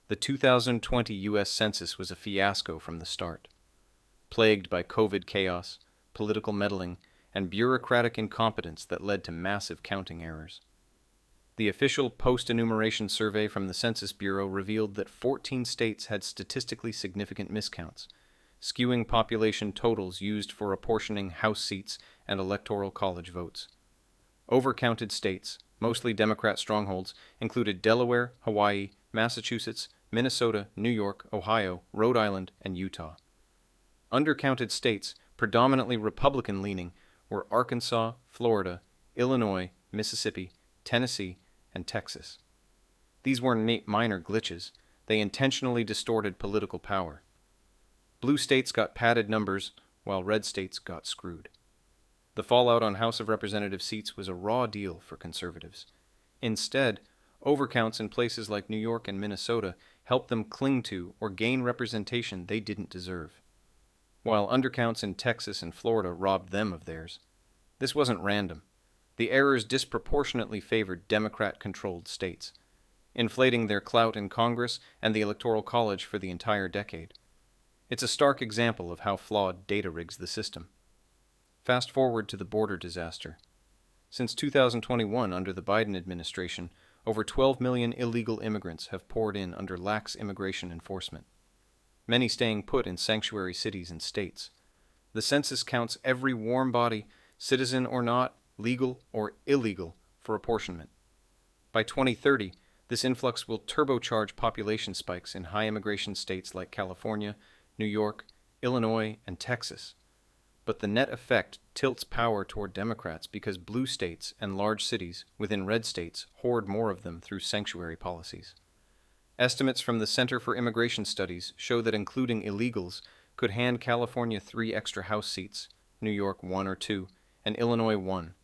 The 2020 U.S. Census was a fiasco from the start. Plagued by COVID chaos, political meddling, and bureaucratic incompetence that led to massive counting errors. The official post-enumeration survey from the Census Bureau revealed that 14 states had statistically significant miscounts, skewing population totals used for apportioning House seats and Electoral college votes. Overcounted states, mostly Democrat strongholds, included Delaware, Hawaii, Massachusetts, Minnesota, New York, Ohio, Rhode Island, and Utah. Undercounted states, predominantly Republican-leaning, were Arkansas, Florida, Illinois, Mississippi, Tennessee, and Texas. These weren't minor glitches. They intentionally distorted political power. Blue states got padded numbers, while red states got screwed. The fallout on House of Representative seats was a raw deal for conservatives. Instead, overcounts in places like New York and Minnesota helped them cling to or gain representation they didn't deserve, while undercounts in Texas and Florida robbed them of theirs. This wasn't random. The errors disproportionately favored Democrat-controlled states, inflating their clout in Congress and the Electoral College for the entire decade. It's a stark example of how flawed data rigs the system. Fast forward to the border disaster. Since 2021, under the Biden administration, over 12 million illegal immigrants have poured in under lax immigration enforcement, many staying put in sanctuary cities and states. The census counts every warm body, citizen or not, legal or illegal, for apportionment. By 2030, this influx will turbocharge population spikes in high immigration states like California, New York, Illinois, and Texas. But the net effect tilts power toward Democrats because blue states and large cities within red states hoard more of them through sanctuary policies. Estimates from the Center for Immigration Studies show that including illegals could hand California 3 extra House seats, New York 1 or 2, and Illinois 1,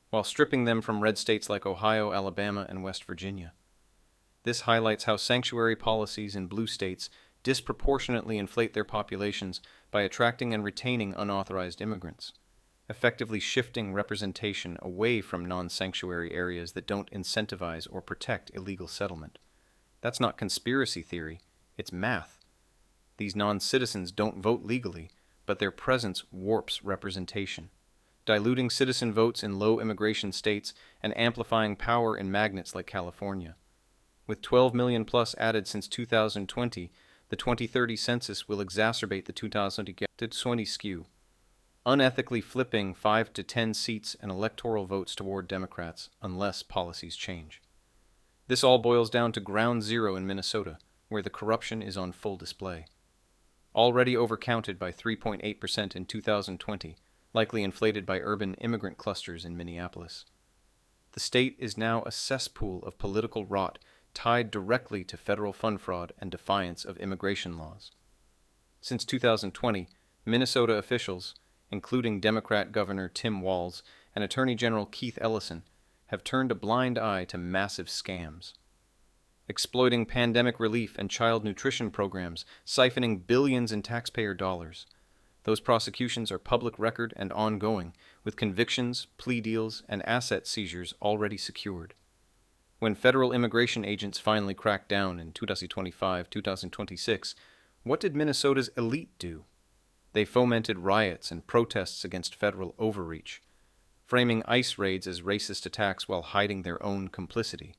while stripping them from red states like Ohio, Alabama, and West Virginia. This highlights how sanctuary policies in blue states disproportionately inflate their populations by attracting and retaining unauthorized immigrants, effectively shifting representation away from non-sanctuary areas that don't incentivize or protect illegal settlement. That's not conspiracy theory, it's math. These non-citizens don't vote legally, but their presence warps representation, diluting citizen votes in low immigration states and amplifying power in magnets like California. With 12 million plus added since 2020, the 2030 census will exacerbate the 2020 skew, unethically flipping 5 to 10 seats and electoral votes toward Democrats unless policies change. This all boils down to ground zero in Minnesota, where the corruption is on full display. Already overcounted by 3.8% in 2020, likely inflated by urban immigrant clusters in Minneapolis. The state is now a cesspool of political rot tied directly to federal fund fraud and defiance of immigration laws. Since 2020, Minnesota officials, including Democrat Governor Tim Walz and Attorney General Keith Ellison, have turned a blind eye to massive scams, exploiting pandemic relief and child nutrition programs, siphoning billions in taxpayer dollars. Those prosecutions are public record and ongoing, with convictions, plea deals, and asset seizures already secured. When federal immigration agents finally cracked down in 2025-2026, what did Minnesota's elite do? They fomented riots and protests against federal overreach, framing ICE raids as racist attacks while hiding their own complicity.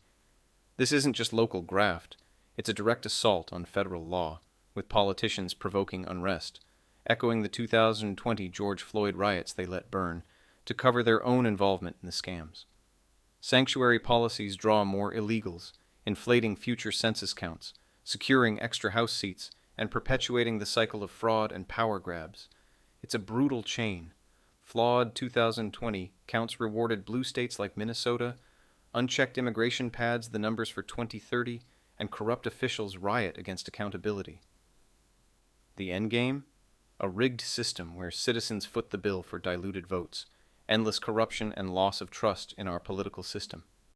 This isn't just local graft, it's a direct assault on federal law, with politicians provoking unrest, echoing the 2020 George Floyd riots they let burn, to cover their own involvement in the scams. Sanctuary policies draw more illegals, inflating future census counts, securing extra House seats, and perpetuating the cycle of fraud and power grabs. It's a brutal chain. Flawed 2020 counts rewarded blue states like Minnesota, unchecked immigration pads the numbers for 2030, and corrupt officials riot against accountability. The endgame? A rigged system where citizens foot the bill for diluted votes, endless corruption, and loss of trust in our political system.